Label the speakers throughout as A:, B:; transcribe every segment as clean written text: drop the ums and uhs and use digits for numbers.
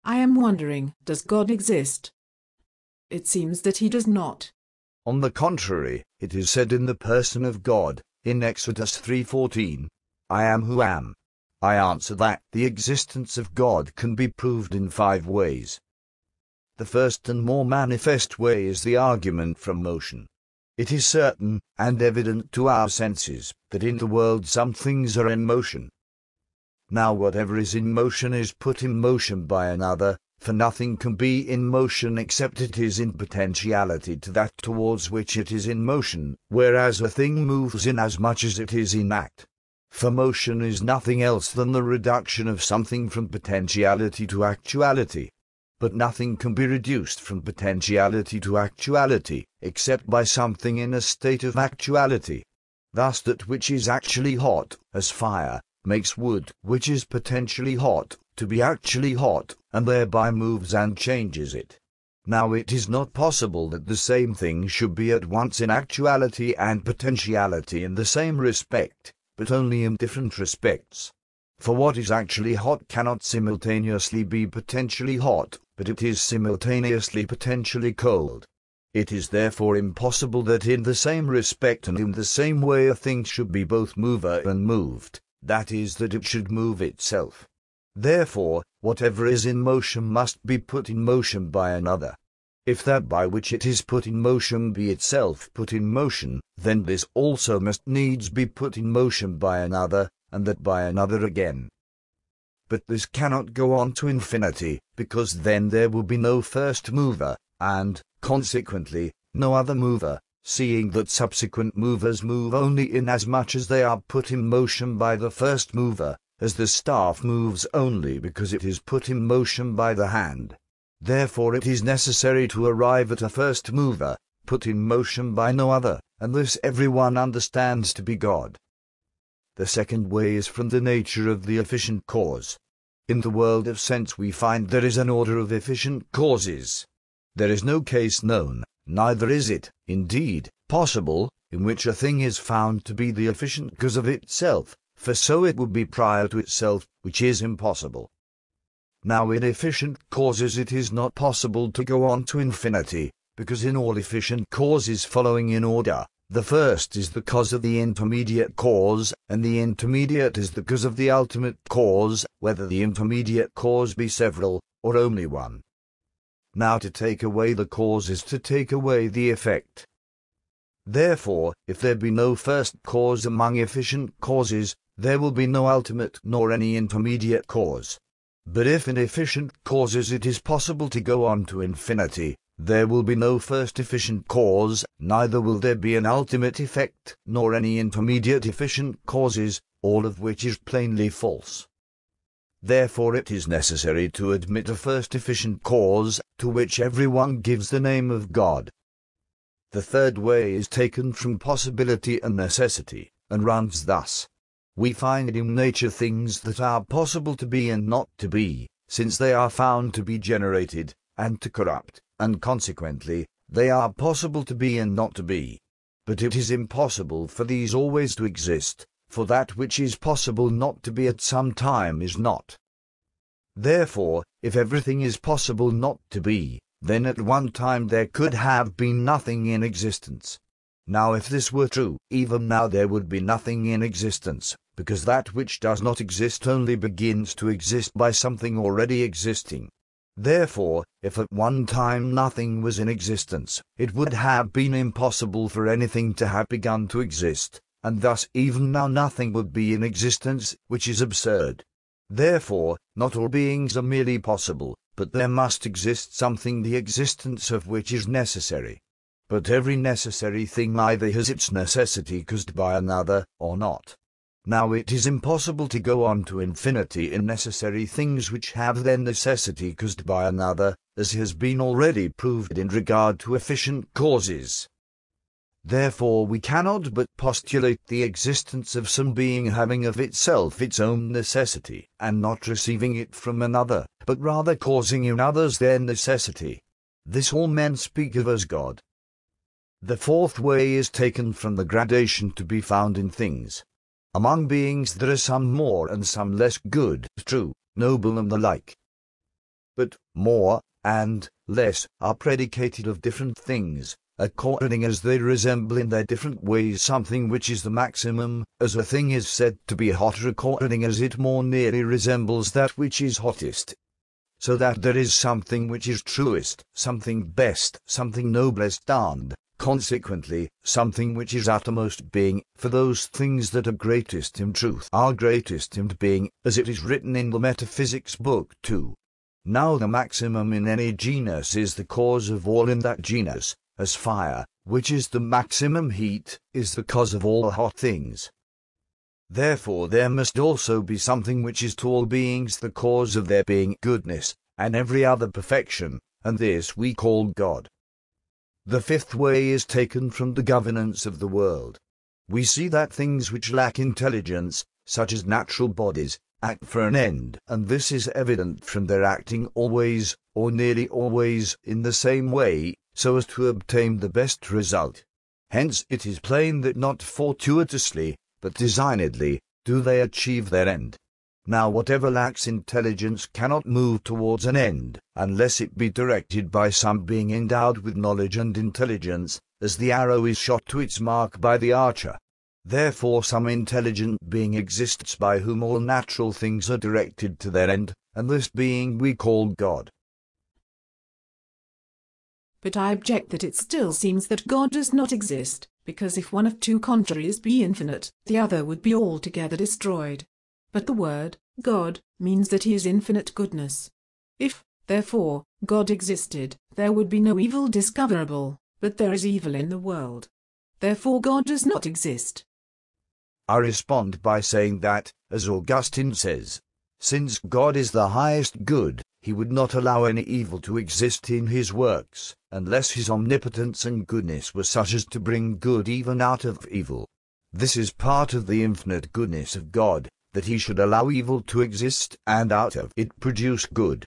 A: I am wondering, does God exist? It seems that he does not.
B: On the contrary, it is said in the person of God, in Exodus 3:14, I am who am. I answer that the existence of God can be proved in 5 ways. The first and more manifest way is the argument from motion. It is certain and evident to our senses that in the world some things are in motion. Now whatever is in motion is put in motion by another, for nothing can be in motion except it is in potentiality to that towards which it is in motion, whereas a thing moves inasmuch as it is in act. For motion is nothing else than the reduction of something from potentiality to actuality. But nothing can be reduced from potentiality to actuality, except by something in a state of actuality. Thus that which is actually hot, as fire, makes wood, which is potentially hot, to be actually hot, and thereby moves and changes it. Now it is not possible that the same thing should be at once in actuality and potentiality in the same respect, but only in different respects. For what is actually hot cannot simultaneously be potentially hot, but it is simultaneously potentially cold. It is therefore impossible that in the same respect and in the same way a thing should be both mover and moved, that is, that it should move itself. Therefore, whatever is in motion must be put in motion by another. If that by which it is put in motion be itself put in motion, then this also must needs be put in motion by another, and that by another again. But this cannot go on to infinity, because then there will be no first mover, and, consequently, no other mover, seeing that subsequent movers move only inasmuch as they are put in motion by the first mover, as the staff moves only because it is put in motion by the hand. Therefore it is necessary to arrive at a first mover, put in motion by no other, and this everyone understands to be God. The second way is from the nature of the efficient cause. In the world of sense we find there is an order of efficient causes. There is no case known, neither is it, indeed, possible, in which a thing is found to be the efficient cause of itself, for so it would be prior to itself, which is impossible. Now in efficient causes it is not possible to go on to infinity, because in all efficient causes following in order, the first is the cause of the intermediate cause, and the intermediate is the cause of the ultimate cause, whether the intermediate cause be several, or only one. Now to take away the cause is to take away the effect. Therefore, if there be no first cause among efficient causes, there will be no ultimate nor any intermediate cause. But if in efficient causes it is possible to go on to infinity, there will be no first efficient cause, neither will there be an ultimate effect, nor any intermediate efficient causes, all of which is plainly false. Therefore it is necessary to admit a first efficient cause, to which everyone gives the name of God. The third way is taken from possibility and necessity, and runs thus. We find in nature things that are possible to be and not to be, since they are found to be generated, and to corrupt, and consequently, they are possible to be and not to be. But it is impossible for these always to exist, for that which is possible not to be at some time is not. Therefore, if everything is possible not to be, then at one time there could have been nothing in existence. Now if this were true, even now there would be nothing in existence, because that which does not exist only begins to exist by something already existing. Therefore, if at one time nothing was in existence, it would have been impossible for anything to have begun to exist, and thus even now nothing would be in existence, which is absurd. Therefore, not all beings are merely possible, but there must exist something the existence of which is necessary. But every necessary thing either has its necessity caused by another, or not. Now it is impossible to go on to infinity in necessary things which have their necessity caused by another, as has been already proved in regard to efficient causes. Therefore we cannot but postulate the existence of some being having of itself its own necessity, and not receiving it from another, but rather causing in others their necessity. This all men speak of as God. The fourth way is taken from the gradation to be found in things. Among beings there are some more and some less good, true, noble and the like. but more and less are predicated of different things, according as they resemble in their different ways something which is the maximum, as a thing is said to be hotter according as it more nearly resembles that which is hottest. So that there is something which is truest, something best, something noblest, and, consequently, something which is uttermost being, for those things that are greatest in truth are greatest in being, as it is written in the Metaphysics Book 2. Now the maximum in any genus is the cause of all in that genus, as fire, which is the maximum heat, is the cause of all hot things. Therefore there must also be something which is to all beings the cause of their being, goodness, and every other perfection, and this we call God. The fifth way is taken from the governance of the world. We see that things which lack intelligence, such as natural bodies, act for an end, and this is evident from their acting always, or nearly always, in the same way, so as to obtain the best result. Hence it is plain that not fortuitously, but designedly, do they achieve their end. Now whatever lacks intelligence cannot move towards an end, unless it be directed by some being endowed with knowledge and intelligence, as the arrow is shot to its mark by the archer. Therefore some intelligent being exists by whom all natural things are directed to their end, and this being we call God.
A: But I object that it still seems that God does not exist, because if one of two contraries be infinite, the other would be altogether destroyed. But the word God means that he is infinite goodness. If, therefore, God existed, there would be no evil discoverable, but there is evil in the world. Therefore God does not exist.
B: I respond by saying that, as Augustine says, since God is the highest good, he would not allow any evil to exist in his works, unless his omnipotence and goodness were such as to bring good even out of evil. This is part of the infinite goodness of God, that he should allow evil to exist and out of it produce good.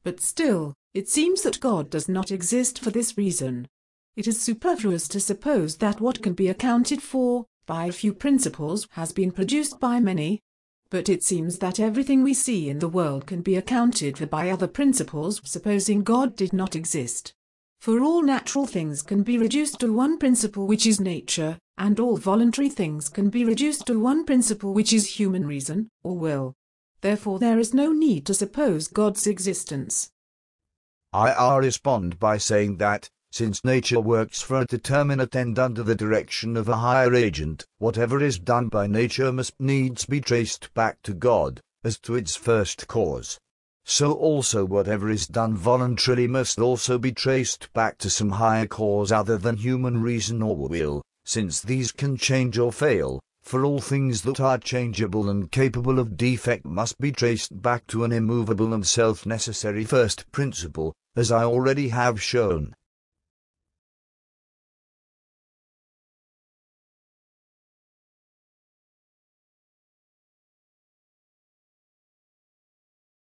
A: But still, it seems that God does not exist for this reason. It is superfluous to suppose that what can be accounted for by a few principles has been produced by many. But it seems that everything we see in the world can be accounted for by other principles, supposing God did not exist. For all natural things can be reduced to one principle, which is nature, and all voluntary things can be reduced to one principle, which is human reason, or will. Therefore there is no need to suppose God's existence.
B: I respond by saying that, since nature works for a determinate end under the direction of a higher agent, whatever is done by nature must needs be traced back to God, as to its first cause. So also whatever is done voluntarily must also be traced back to some higher cause other than human reason or will, since these can change or fail, for all things that are changeable and capable of defect must be traced back to an immovable and self-necessary first principle, as I already have shown.